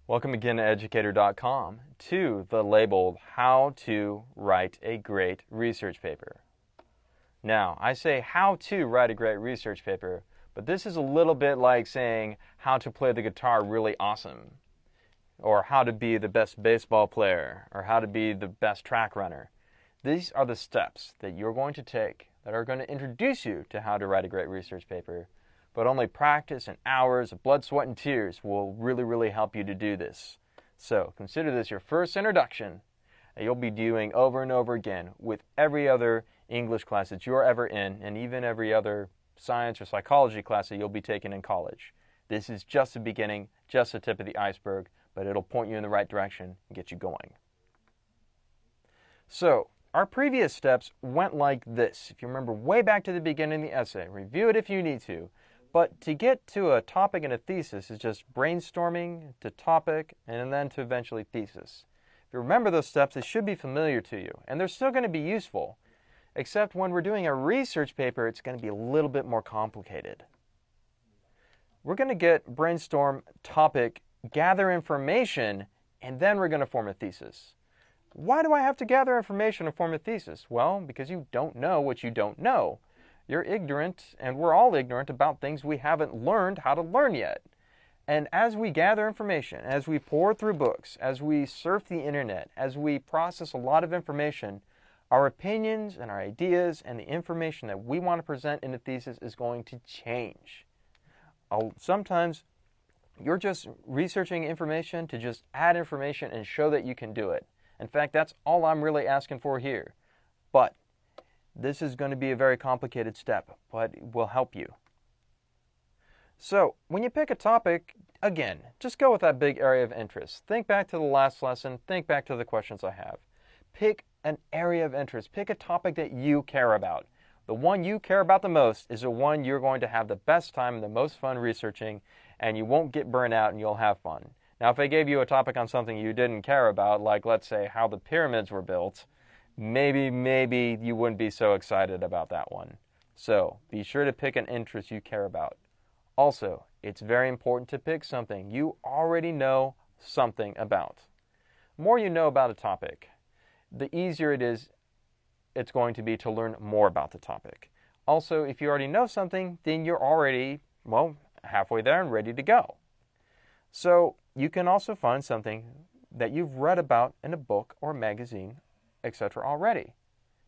Welcome again to educator.com to the labeled How to Write a Great Research Paper. Now, I say how to write a great research paper, but this is a little bit like saying how to play the guitar really awesome, or how to be the best baseball player, or how to be the best track runner. These are the steps that you're going to take that are going to introduce you to how to write a great research paper. But only practice and hours of blood, sweat, and tears will really help you to do this. So consider this your first introduction that you'll be doing over and over again with every other English class that you're ever in, and even every other science or psychology class that you'll be taking in college. This is just the beginning, just the tip of the iceberg, but it'll point you in the right direction and get you going. So, our previous steps went like this. If you remember way back to the beginning of the essay, review it if you need to. But to get to a topic and a thesis is just brainstorming to topic and then to eventually thesis. If you remember those steps, they should be familiar to you, and they're still going to be useful. Except when we're doing a research paper, it's going to be a little bit more complicated. We're going to get brainstorm, topic, gather information, and then we're going to form a thesis. Why do I have to gather information and form a thesis? Well, because you don't know what you don't know. You're ignorant, and we're all ignorant about things we haven't learned how to learn yet. And as we gather information, as we pour through books, as we surf the internet, as we process a lot of information, our opinions and our ideas and the information that we want to present in a thesis is going to change. Sometimes you're just researching information to just add information and show that you can do it. In fact, that's all I'm really asking for here. But this is going to be a very complicated step, but it will help you. So, when you pick a topic, again, just go with that big area of interest. Think back to the last lesson. Think back to the questions I have. Pick an area of interest. Pick a topic that you care about. The one you care about the most is the one you're going to have the best time and the most fun researching, and you won't get burnt out and you'll have fun. Now, if I gave you a topic on something you didn't care about, like, let's say, how the pyramids were built, maybe you wouldn't be so excited about that one. So, be sure to pick an interest you care about. Also, it's very important to pick something you already know something about. The more you know about a topic, the easier it's going to be to learn more about the topic. Also, if you already know something, then you're already, halfway there and ready to go. So, you can also find something that you've read about in a book or magazine, etc. already.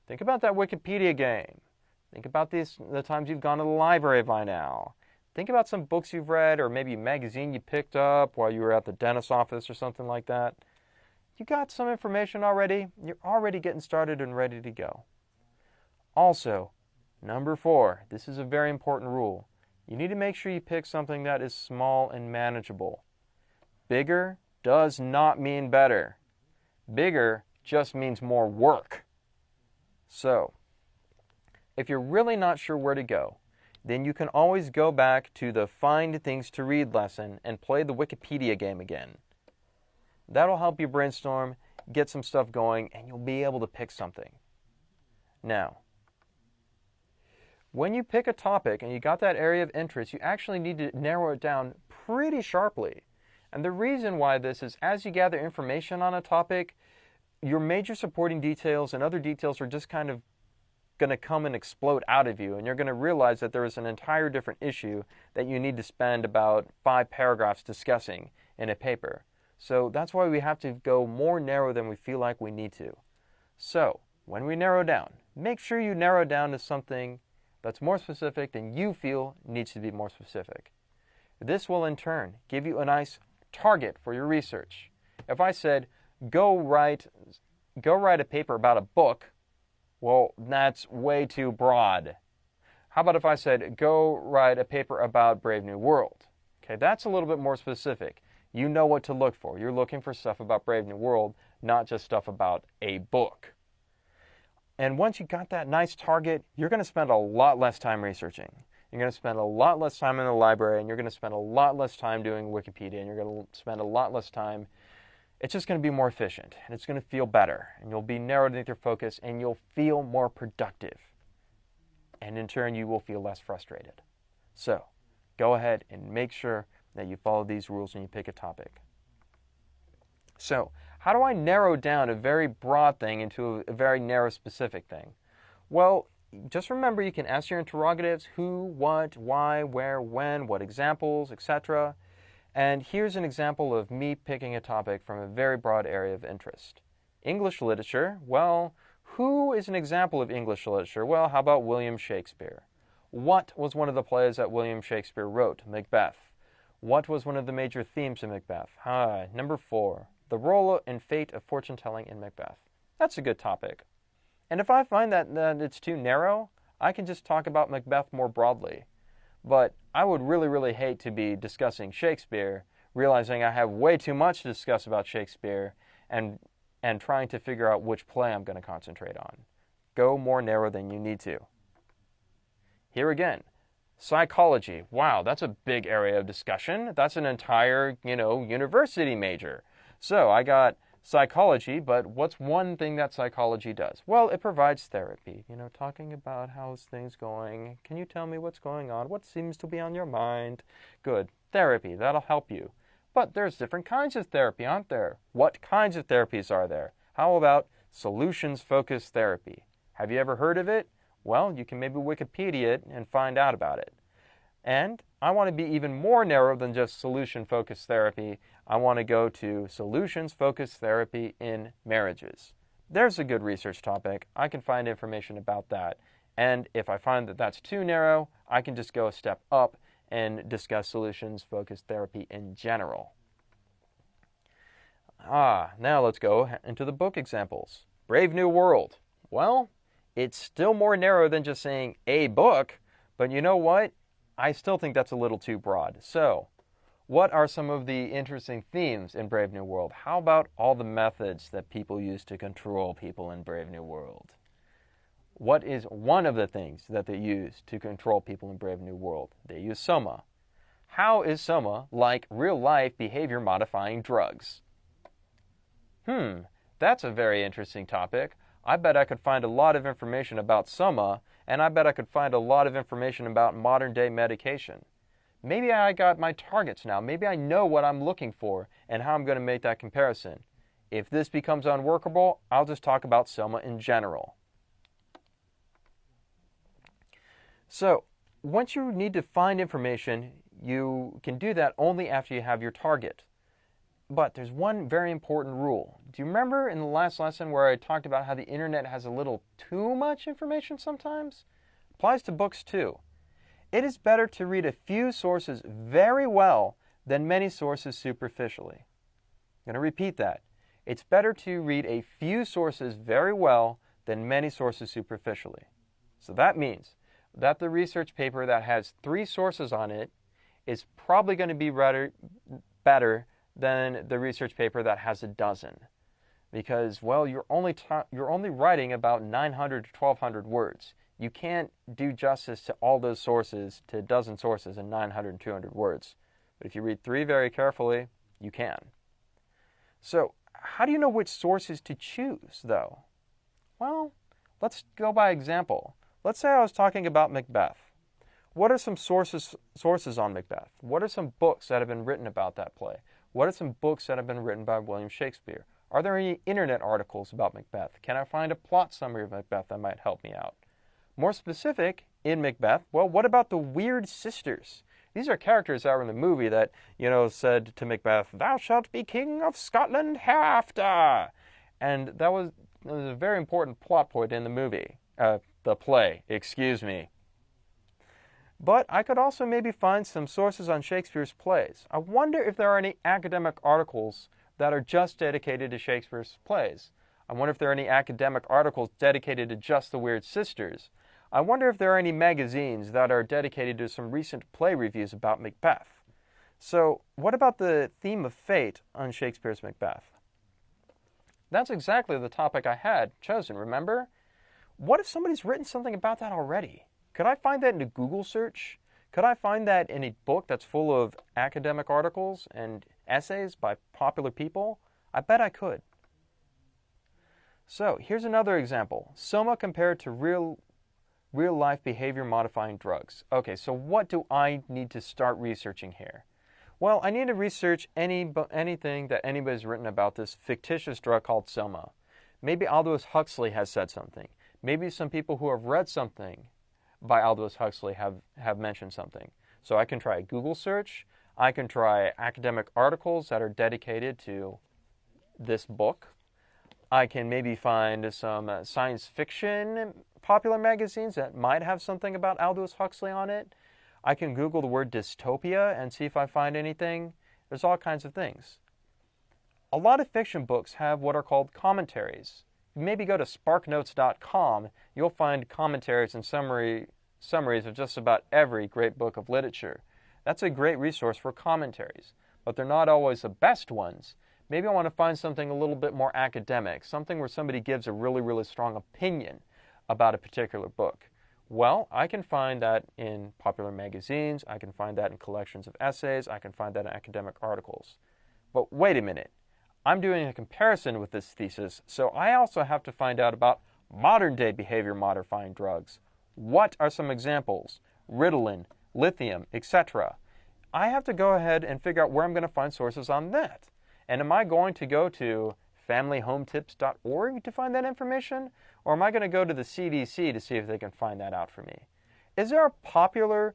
Think about that Wikipedia game. Think about the times you've gone to the library by now. Think about some books you've read or maybe a magazine you picked up while you were at the dentist's office or something like that. You got some information already. You're already getting started and ready to go. Also, number 4, this is a very important rule. You need to make sure you pick something that is small and manageable. Bigger does not mean better. Bigger just means more work. So, if you're really not sure where to go, then you can always go back to the Find Things to Read lesson and play the Wikipedia game again. That'll help you brainstorm, get some stuff going, and you'll be able to pick something. Now, when you pick a topic and you got that area of interest, you actually need to narrow it down pretty sharply. And the reason why this is, as you gather information on a topic, your major supporting details and other details are just kind of going to come and explode out of you, and you're going to realize that there is an entire different issue that you need to spend about 5 paragraphs discussing in a paper. So that's why we have to go more narrow than we feel like we need to. So, when we narrow down, make sure you narrow down to something that's more specific than you feel needs to be more specific. This will in turn give you a nice target for your research. If I said, go write a paper about a book, well, that's way too broad. How about if I said, go write a paper about Brave New World? Okay, that's a little bit more specific. You know what to look for. You're looking for stuff about Brave New World, not just stuff about a book. And once you got that nice target, you're going to spend a lot less time researching. You're going to spend a lot less time in the library, and you're going to spend a lot less time doing Wikipedia, and you're going to spend a lot less time. It's just going to be more efficient, and it's going to feel better, and you'll be narrowed in your focus, and you'll feel more productive. And in turn, you will feel less frustrated. So, go ahead and make sure that you follow these rules when you pick a topic. So, how do I narrow down a very broad thing into a very narrow specific thing? Well, just remember you can ask your interrogatives who, what, why, where, when, what examples, etc. And here's an example of me picking a topic from a very broad area of interest. English literature, well, who is an example of English literature? Well, how about William Shakespeare? What was one of the plays that William Shakespeare wrote? Macbeth. What was one of the major themes in Macbeth? Number 4, the role and fate of fortune-telling in Macbeth. That's a good topic. And if I find that it's too narrow, I can just talk about Macbeth more broadly. But I would really, really hate to be discussing Shakespeare, realizing I have way too much to discuss about Shakespeare, and trying to figure out which play I'm going to concentrate on. Go more narrow than you need to. Here again, psychology. Wow, that's a big area of discussion. That's an entire, university major. So I got psychology, but what's one thing that psychology does? Well, it provides therapy. Talking about how's things going. Can you tell me what's going on? What seems to be on your mind? Good. Therapy, that'll help you. But there's different kinds of therapy, aren't there? What kinds of therapies are there? How about solutions-focused therapy? Have you ever heard of it? Well, you can maybe Wikipedia it and find out about it. And I want to be even more narrow than just solution-focused therapy. I want to go to solutions-focused therapy in marriages. There's a good research topic. I can find information about that. And if I find that that's too narrow, I can just go a step up and discuss solutions-focused therapy in general. Now let's go into the book examples. Brave New World. Well, it's still more narrow than just saying a book, but you know what? I still think that's a little too broad. So, what are some of the interesting themes in Brave New World? How about all the methods that people use to control people in Brave New World? What is one of the things that they use to control people in Brave New World? They use Soma. How is Soma like real-life behavior-modifying drugs? That's a very interesting topic. I bet I could find a lot of information about Soma, and I bet I could find a lot of information about modern-day medication. Maybe I got my targets now. Maybe I know what I'm looking for and how I'm going to make that comparison. If this becomes unworkable, I'll just talk about Soma in general. So, once you need to find information, you can do that only after you have your target. But there's one very important rule. Do you remember in the last lesson where I talked about how the internet has a little too much information sometimes? Applies to books too. It is better to read a few sources very well than many sources superficially. I'm going to repeat that. It's better to read a few sources very well than many sources superficially. So that means that the research paper that has 3 sources on it is probably going to be better than the research paper that has a dozen. Because, well, you're only writing about 900 to 1,200 words. You can't do justice to all those sources, to a dozen sources in 900 and 200 words. But if you read 3 very carefully, you can. So, how do you know which sources to choose, though? Well, let's go by example. Let's say I was talking about Macbeth. What are some sources on Macbeth? What are some books that have been written about that play? What are some books that have been written by William Shakespeare? Are there any internet articles about Macbeth? Can I find a plot summary of Macbeth that might help me out? More specific, in Macbeth, well, what about the weird sisters? These are characters that were in the movie that, said to Macbeth, "Thou shalt be king of Scotland hereafter." And that was a very important plot point in the movie. The play, excuse me. But I could also maybe find some sources on Shakespeare's plays. I wonder if there are any academic articles that are just dedicated to Shakespeare's plays. I wonder if there are any academic articles dedicated to just the Weird Sisters. I wonder if there are any magazines that are dedicated to some recent play reviews about Macbeth. So, what about the theme of fate on Shakespeare's Macbeth? That's exactly the topic I had chosen, remember? What if somebody's written something about that already? Could I find that in a Google search? Could I find that in a book that's full of academic articles and essays by popular people? I bet I could. So, here's another example. Soma compared to real-life behavior-modifying drugs. Okay, so what do I need to start researching here? Well, I need to research anything that anybody's written about this fictitious drug called Selma. Maybe Aldous Huxley has said something. Maybe some people who have read something by Aldous Huxley have mentioned something. So I can try a Google search. I can try academic articles that are dedicated to this book. I can maybe find some science fiction popular magazines that might have something about Aldous Huxley on it. I can Google the word dystopia and see if I find anything. There's all kinds of things. A lot of fiction books have what are called commentaries. If you maybe go to sparknotes.com, you'll find commentaries and summaries of just about every great book of literature. That's a great resource for commentaries, but they're not always the best ones. Maybe I want to find something a little bit more academic, something where somebody gives a really, really strong opinion about a particular book. Well, I can find that in popular magazines, I can find that in collections of essays, I can find that in academic articles. But wait a minute, I'm doing a comparison with this thesis, so I also have to find out about modern-day behavior-modifying drugs. What are some examples? Ritalin, lithium, etc. I have to go ahead and figure out where I'm going to find sources on that. And am I going to go to familyhometips.org to find that information? Or am I going to go to the CDC to see if they can find that out for me? Is there a popular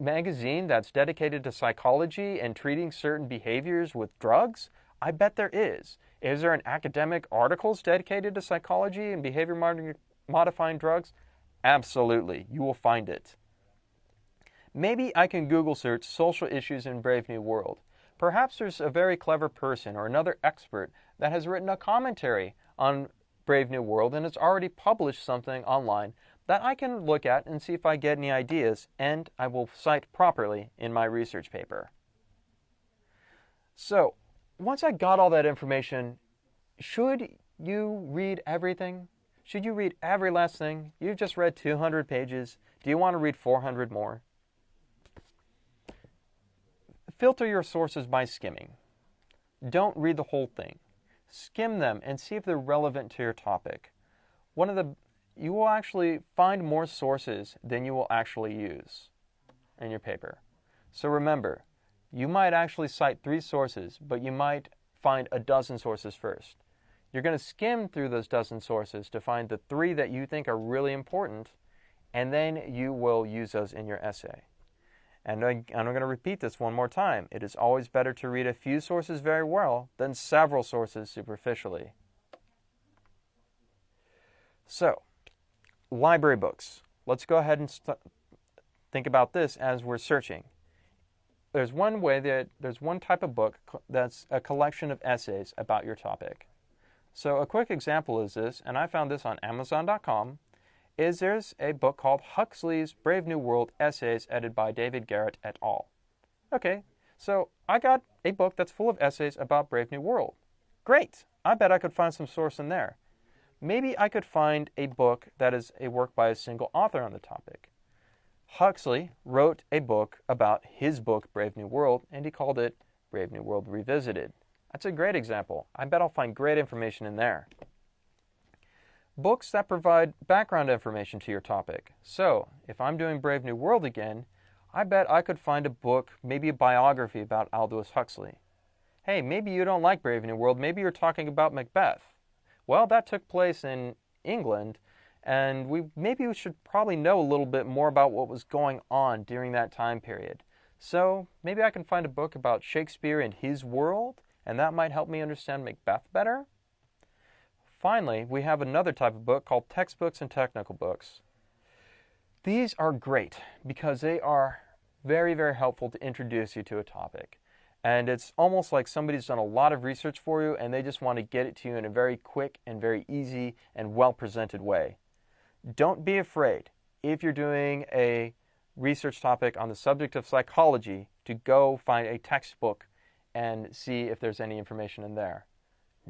magazine that's dedicated to psychology and treating certain behaviors with drugs? I bet there is. Is there an academic articles dedicated to psychology and behavior modifying drugs? Absolutely. You will find it. Maybe I can Google search social issues in Brave New World. Perhaps there's a very clever person or another expert that has written a commentary on Brave New World and has already published something online that I can look at and see if I get any ideas, and I will cite properly in my research paper. So, once I got all that information, should you read everything? Should you read every last thing? You've just read 200 pages. Do you want to read 400 more? Filter your sources by skimming. Don't read the whole thing. Skim them and see if they're relevant to your topic. You will actually find more sources than you will actually use in your paper. So remember, you might actually cite 3 sources, but you might find a dozen sources first. You're going to skim through those dozen sources to find the 3 that you think are really important, and then you will use those in your essay. And I'm going to repeat this one more time. It is always better to read a few sources very well than several sources superficially. So, library books. Let's go ahead and think about this as we're searching. There's one type of book that's a collection of essays about your topic. So a quick example is this, and I found this on Amazon.com, is there's a book called Huxley's Brave New World Essays, edited by David Garrett et al. Okay, so I got a book that's full of essays about Brave New World. Great, I bet I could find some source in there. Maybe I could find a book that is a work by a single author on the topic. Huxley wrote a book about his book, Brave New World, and he called it Brave New World Revisited. That's a great example. I bet I'll find great information in there. Books that provide background information to your topic. So, if I'm doing Brave New World again, I bet I could find a book, maybe a biography about Aldous Huxley. Hey, maybe you don't like Brave New World, maybe you're talking about Macbeth. Well, that took place in England, and maybe we should probably know a little bit more about what was going on during that time period. So, maybe I can find a book about Shakespeare and his world, and that might help me understand Macbeth better. Finally, we have another type of book called textbooks and technical books. These are great because they are very, very helpful to introduce you to a topic. And it's almost like somebody's done a lot of research for you and they just want to get it to you in a very quick and very easy and well-presented way. Don't be afraid, if you're doing a research topic on the subject of psychology, to go find a textbook and see if there's any information in there.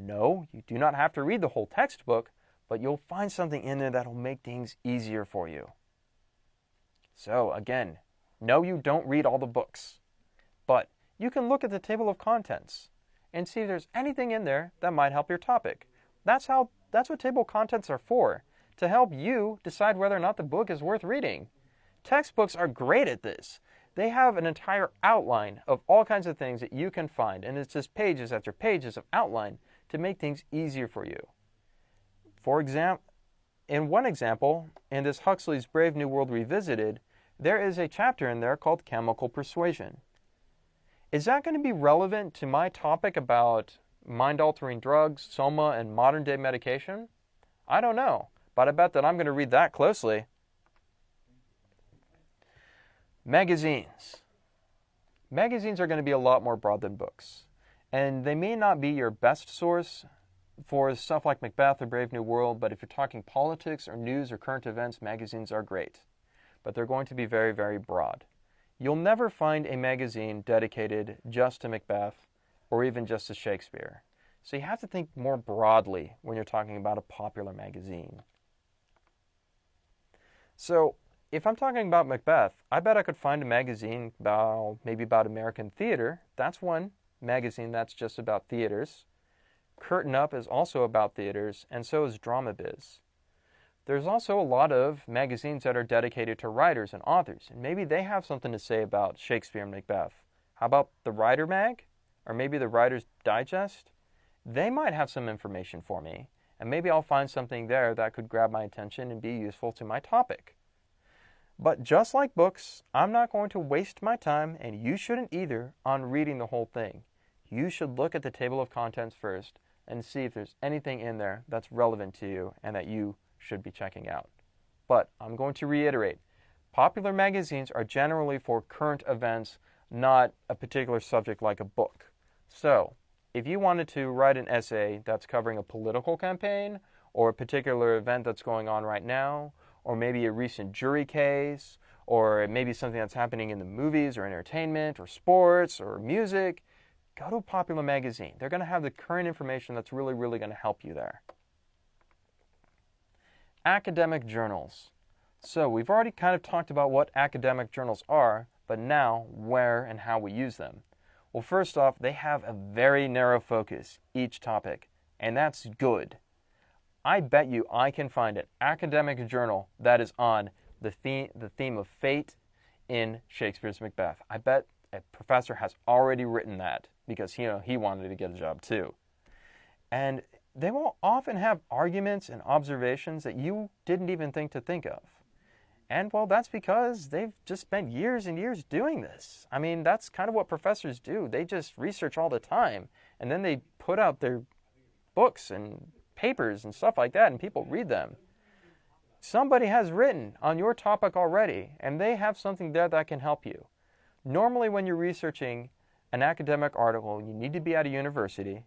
No, you do not have to read the whole textbook, but you'll find something in there that'll make things easier for you. So again, no, you don't read all the books, but you can look at the table of contents and see if there's anything in there that might help your topic. That's what table of contents are for, to help you decide whether or not the book is worth reading. Textbooks are great at this. They have an entire outline of all kinds of things that you can find, and it's just pages after pages of outline to make things easier for you. For example, in one example, in this Huxley's Brave New World Revisited, there is a chapter in there called Chemical Persuasion. Is that going to be relevant to my topic about mind-altering drugs, soma, and modern-day medication? I don't know, but I bet that I'm going to read that closely. Magazines. Magazines are going to be a lot more broad than books, and they may not be your best source for stuff like Macbeth or Brave New World, but if you're talking politics or news or current events, magazines are great. But they're going to be very, very broad. You'll never find a magazine dedicated just to Macbeth or even just to Shakespeare. So you have to think more broadly when you're talking about a popular magazine. So if I'm talking about Macbeth, I bet I could find a magazine maybe about American theater. That's one magazine that's just about theaters. Curtain Up is also about theaters, and so is Drama Biz. There's also a lot of magazines that are dedicated to writers and authors, and maybe they have something to say about Shakespeare and Macbeth. How about the Writer Mag? Or maybe the Writer's Digest? They might have some information for me, and maybe I'll find something there that could grab my attention and be useful to my topic. But just like books, I'm not going to waste my time, and you shouldn't either, on reading the whole thing. You should look at the table of contents first and see if there's anything in there that's relevant to you and that you should be checking out. But I'm going to reiterate, popular magazines are generally for current events, not a particular subject like a book. So, if you wanted to write an essay that's covering a political campaign or a particular event that's going on right now, or maybe a recent jury case, or maybe something that's happening in the movies or entertainment or sports or music, go to a popular magazine. They're going to have the current information that's really, really going to help you there. Academic journals. So we've already kind of talked about what academic journals are, but now where and how we use them. Well, first off, they have a very narrow focus, each topic, and that's good. I bet you I can find an academic journal that is on the theme of fate in Shakespeare's Macbeth. I bet a professor has already written that because he wanted to get a job too. And they will often have arguments and observations that you didn't even think of. And well, that's because they've just spent years and years doing this. I mean, that's kind of what professors do. They just research all the time, and then they put out their books and papers and stuff like that, and people read them. Somebody has written on your topic already, and they have something there that can help you. Normally, when you're researching an academic article, you need to be at a university,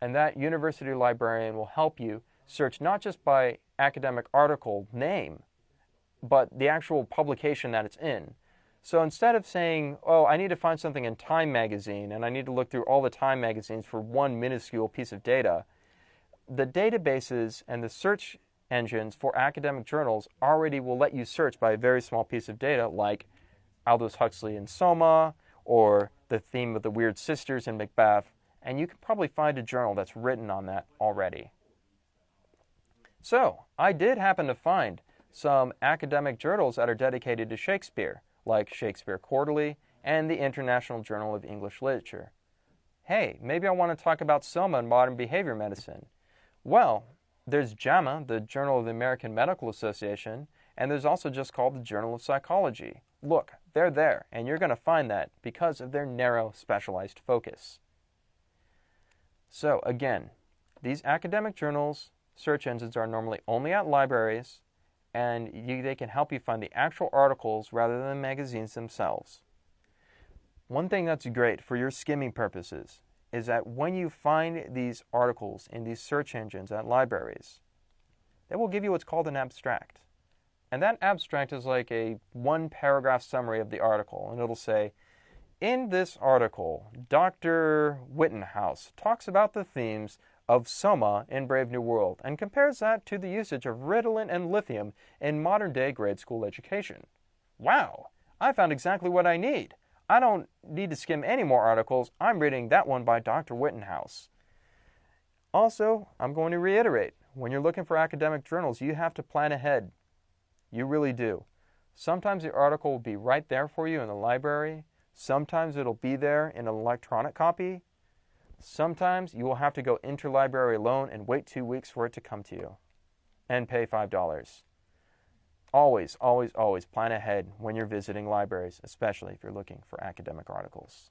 and that university librarian will help you search not just by academic article name, but the actual publication that it's in. So instead of saying, oh, I need to find something in Time magazine, and I need to look through all the Time magazines for one minuscule piece of data, the databases and the search engines for academic journals already will let you search by a very small piece of data, like Aldous Huxley and Soma, or the theme of the Weird Sisters in Macbeth, and you can probably find a journal that's written on that already. So, I did happen to find some academic journals that are dedicated to Shakespeare, like Shakespeare Quarterly and the International Journal of English Literature. Hey, maybe I want to talk about Soma and modern behavior medicine. Well, there's JAMA, the Journal of the American Medical Association, and there's also just called the Journal of Psychology. Look, they're there, and you're going to find that because of their narrow, specialized focus. So, again, these academic journals, search engines are normally only at libraries, and they can help you find the actual articles rather than the magazines themselves. One thing that's great for your skimming purposes is that when you find these articles in these search engines at libraries, they will give you what's called an abstract. And that abstract is like a one-paragraph summary of the article, and it'll say, in this article, Dr. Wittenhouse talks about the themes of Soma in Brave New World and compares that to the usage of Ritalin and lithium in modern-day grade school education. Wow, I found exactly what I need. I don't need to skim any more articles. I'm reading that one by Dr. Wittenhouse. Also, I'm going to reiterate, when you're looking for academic journals, you have to plan ahead. You really do. Sometimes the article will be right there for you in the library. Sometimes it'll be there in an electronic copy. Sometimes you will have to go interlibrary alone and wait 2 weeks for it to come to you and pay $5. Always, always, always plan ahead when you're visiting libraries, especially if you're looking for academic articles.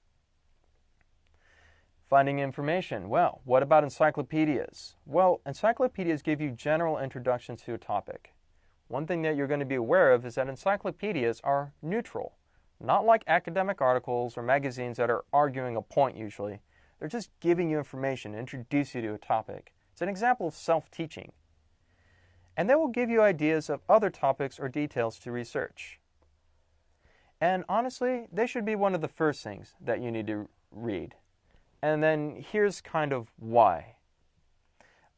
Finding information. Well, what about encyclopedias? Well, encyclopedias give you general introductions to a topic. One thing that you're going to be aware of is that encyclopedias are neutral. Not like academic articles or magazines that are arguing a point usually. They're just giving you information, introduce you to a topic. It's an example of self-teaching. And they will give you ideas of other topics or details to research. And honestly, they should be one of the first things that you need to read. And then here's kind of why.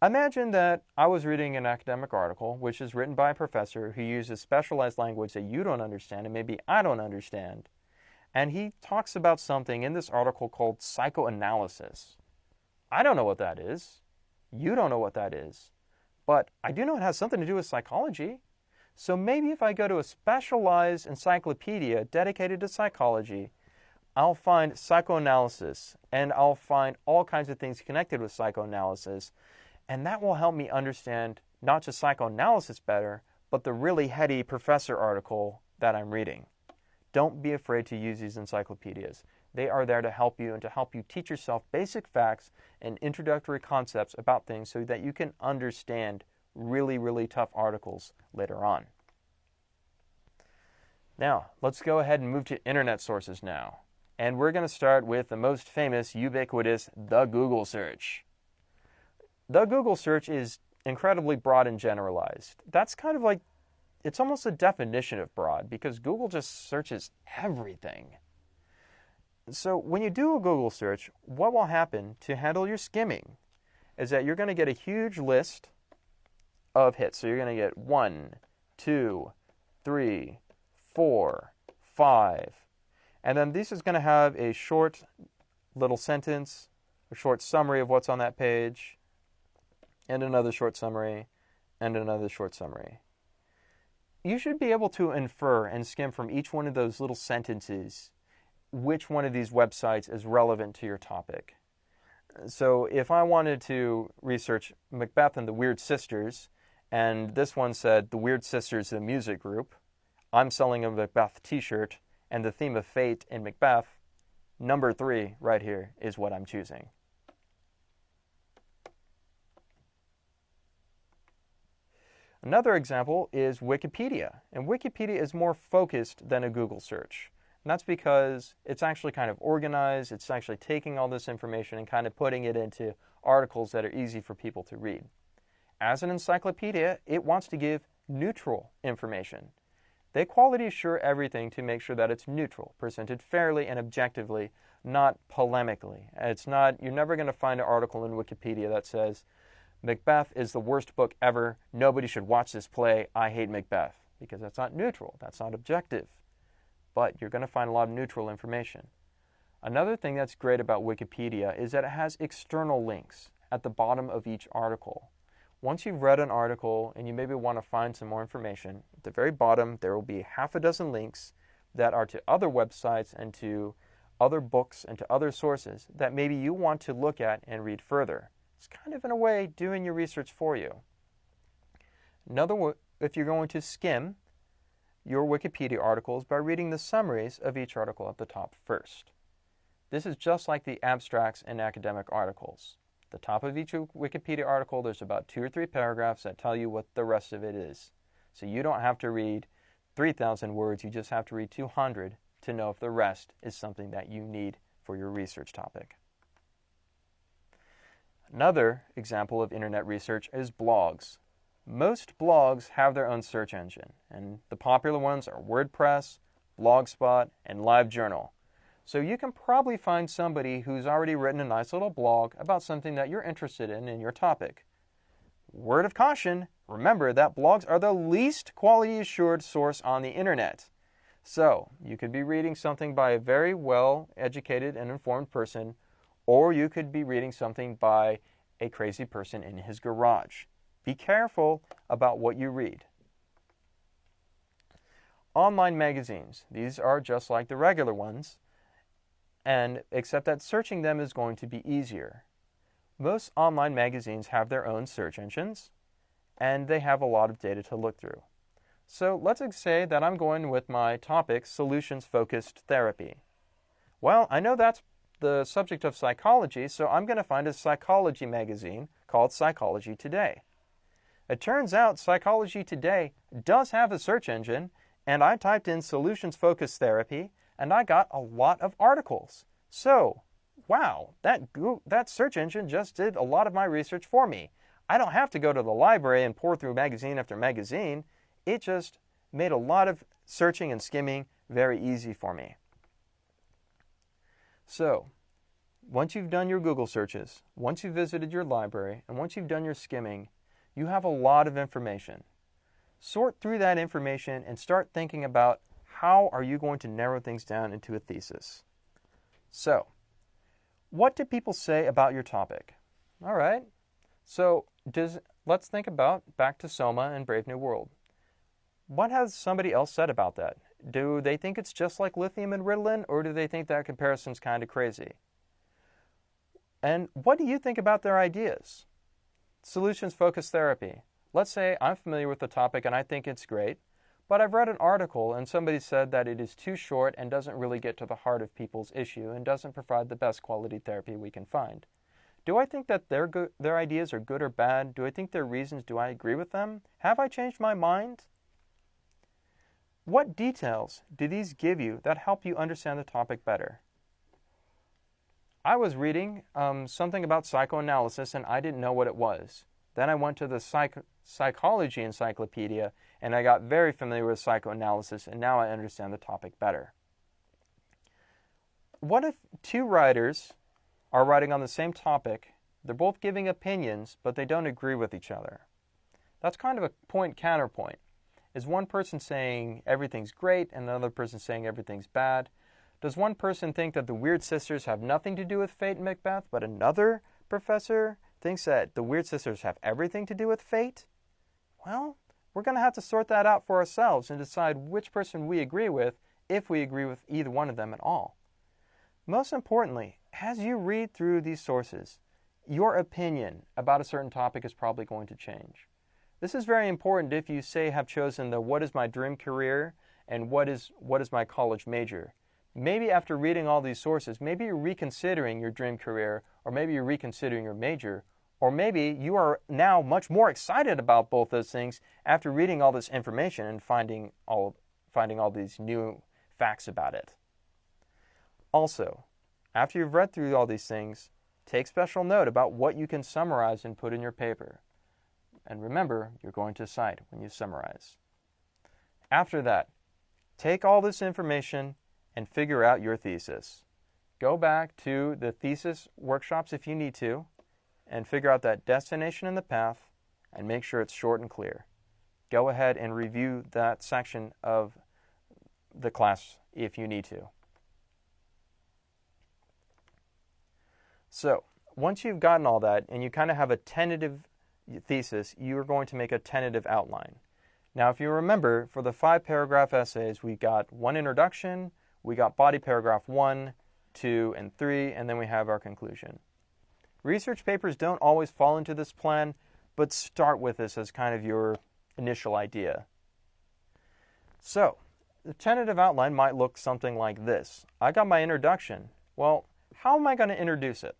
Imagine that I was reading an academic article, which is written by a professor who uses specialized language that you don't understand and maybe I don't understand. And he talks about something in this article called psychoanalysis. I don't know what that is. You don't know what that is. But I do know it has something to do with psychology. So maybe if I go to a specialized encyclopedia dedicated to psychology, I'll find psychoanalysis, and I'll find all kinds of things connected with psychoanalysis, and that will help me understand not just psychoanalysis better, but the really heady professor article that I'm reading. Don't be afraid to use these encyclopedias. They are there to help you and to help you teach yourself basic facts and introductory concepts about things so that you can understand really, really tough articles later on. Now, let's go ahead and move to internet sources now. And we're going to start with the most famous, ubiquitous, the Google search. The Google search is incredibly broad and generalized. That's kind of like, it's almost a definition of broad because Google just searches everything. So when you do a Google search, what will happen to handle your skimming is that you're going to get a huge list of hits. So you're going to get 1, 2, 3, 4, 5. And then this is going to have a short little sentence, a short summary of what's on that page, and another short summary, and another short summary. You should be able to infer and skim from each one of those little sentences which one of these websites is relevant to your topic. So if I wanted to research Macbeth and the Weird Sisters, and this one said the Weird Sisters, the music group, I'm selling a Macbeth t-shirt, and the theme of fate in Macbeth, number 3 right here is what I'm choosing. Another example is Wikipedia, and Wikipedia is more focused than a Google search. And that's because it's actually kind of organized, it's actually taking all this information and kind of putting it into articles that are easy for people to read. As an encyclopedia, it wants to give neutral information. They quality assure everything to make sure that it's neutral, presented fairly and objectively, not polemically. You're never going to find an article in Wikipedia that says, Macbeth is the worst book ever, nobody should watch this play, I hate Macbeth. Because that's not neutral, that's not objective. But you're going to find a lot of neutral information. Another thing that's great about Wikipedia is that it has external links at the bottom of each article. Once you've read an article and you maybe want to find some more information, at the very bottom there will be half a dozen links that are to other websites and to other books and to other sources that maybe you want to look at and read further. It's kind of in a way doing your research for you. If you're going to skim your Wikipedia articles by reading the summaries of each article at the top first. This is just like the abstracts in academic articles. At the top of each Wikipedia article, there's about 2 or 3 paragraphs that tell you what the rest of it is. So you don't have to read 3,000 words, you just have to read 200 to know if the rest is something that you need for your research topic. Another example of internet research is blogs. Most blogs have their own search engine, and the popular ones are WordPress, Blogspot, and LiveJournal. So you can probably find somebody who's already written a nice little blog about something that you're interested in your topic. Word of caution, remember that blogs are the least quality assured source on the internet. So you could be reading something by a very well educated and informed person, or you could be reading something by a crazy person in his garage. Be careful about what you read. online magazines. These are just like the regular ones, and except that searching them is going to be easier. Most online magazines have their own search engines, and they have a lot of data to look through. So let's say that I'm going with my topic, solutions-focused therapy. Well, I know that's the subject of psychology, so I'm going to find a psychology magazine called Psychology Today. It turns out Psychology Today does have a search engine, and I typed in solutions-focused therapy, and I got a lot of articles. So, wow, that search engine just did a lot of my research for me. I don't have to go to the library and pour through magazine after magazine. It just made a lot of searching and skimming very easy for me. So, once you've done your Google searches, once you've visited your library, and once you've done your skimming, you have a lot of information. Sort through that information and start thinking about how are you going to narrow things down into a thesis. So, what do people say about your topic? All right. So, let's think about back to Soma and Brave New World. What has somebody else said about that? Do they think it's just like lithium and Ritalin, or do they think that comparison's kind of crazy? And what do you think about their ideas? Solutions-focused therapy. Let's say I'm familiar with the topic and I think it's great, but I've read an article and somebody said that it is too short and doesn't really get to the heart of people's issue and doesn't provide the best quality therapy we can find. Do I think that their ideas are good or bad? Do I think their reasons, do I agree with them? Have I changed my mind? What details do these give you that help you understand the topic better? I was reading something about psychoanalysis and I didn't know what it was. Then I went to the Psychology Encyclopedia and I got very familiar with psychoanalysis, and now I understand the topic better. What if two writers are writing on the same topic, they're both giving opinions, but they don't agree with each other? That's kind of a point-counterpoint. Is one person saying everything's great and another person saying everything's bad? Does one person think that the Weird Sisters have nothing to do with fate and Macbeth, but another professor thinks that the Weird Sisters have everything to do with fate? Well, we're going to have to sort that out for ourselves and decide which person we agree with, if we agree with either one of them at all. Most importantly, as you read through these sources, your opinion about a certain topic is probably going to change. This is very important if you, say, have chosen the what is my dream career and what is my college major. Maybe after reading all these sources, maybe you're reconsidering your dream career, or maybe you're reconsidering your major, or maybe you are now much more excited about both those things after reading all this information and finding all these new facts about it. Also, after you've read through all these things, take special note about what you can summarize and put in your paper. And remember, you're going to cite when you summarize. After that, take all this information and figure out your thesis. Go back to the thesis workshops if you need to, and figure out that destination and the path, and make sure it's short and clear. Go ahead and review that section of the class if you need to. So, once you've gotten all that, and you kind of have a tentative thesis, you're going to make a tentative outline. Now, if you remember, for the 5-paragraph essays, we got one introduction, we got body paragraph 1, 2, and 3, and then we have our conclusion. Research papers don't always fall into this plan, but start with this as kind of your initial idea. So, the tentative outline might look something like this. I got my introduction. Well, how am I going to introduce it?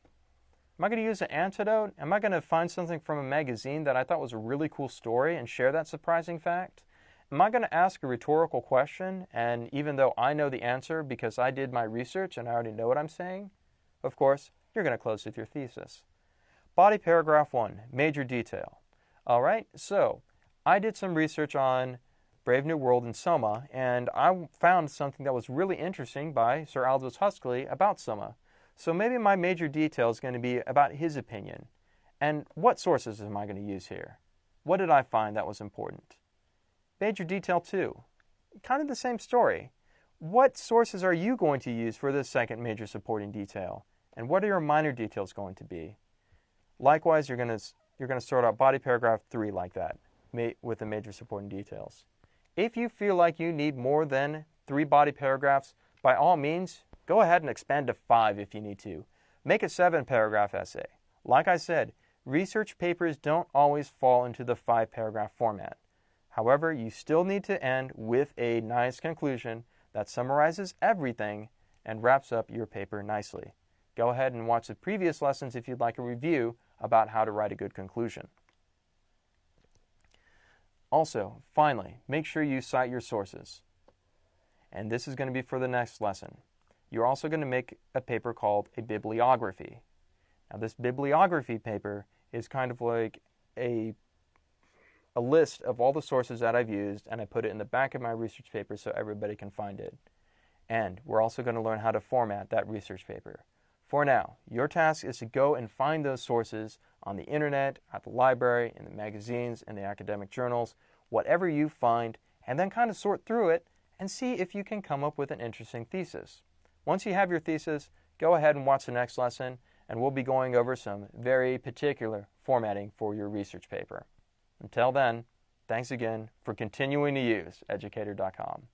Am I going to use an antidote? Am I going to find something from a magazine that I thought was a really cool story and share that surprising fact? Am I going to ask a rhetorical question, and even though I know the answer because I did my research and I already know what I'm saying? Of course, you're going to close with your thesis. Body paragraph 1, major detail. All right, so I did some research on Brave New World and Soma, and I found something that was really interesting by Sir Aldous Huxley about Soma. So maybe my major detail is going to be about his opinion. And what sources am I going to use here? What did I find that was important? Major detail 2, kind of the same story. What sources are you going to use for this second major supporting detail? And what are your minor details going to be? Likewise, you're going to sort out body paragraph 3 like that, with the major supporting details. If you feel like you need more than 3 body paragraphs, by all means, go ahead and expand to 5 if you need to. Make a 7-paragraph essay. Like I said, research papers don't always fall into the 5-paragraph format. However, you still need to end with a nice conclusion that summarizes everything and wraps up your paper nicely. Go ahead and watch the previous lessons if you'd like a review about how to write a good conclusion. Also, finally, make sure you cite your sources. And this is going to be for the next lesson. You're also going to make a paper called a bibliography. Now, this bibliography paper is kind of like a list of all the sources that I've used, and I put it in the back of my research paper so everybody can find it. And we're also going to learn how to format that research paper. For now, your task is to go and find those sources on the internet, at the library, in the magazines, in the academic journals, whatever you find, and then kind of sort through it and see if you can come up with an interesting thesis. Once you have your thesis, go ahead and watch the next lesson, and we'll be going over some very particular formatting for your research paper. Until then, thanks again for continuing to use Educator.com.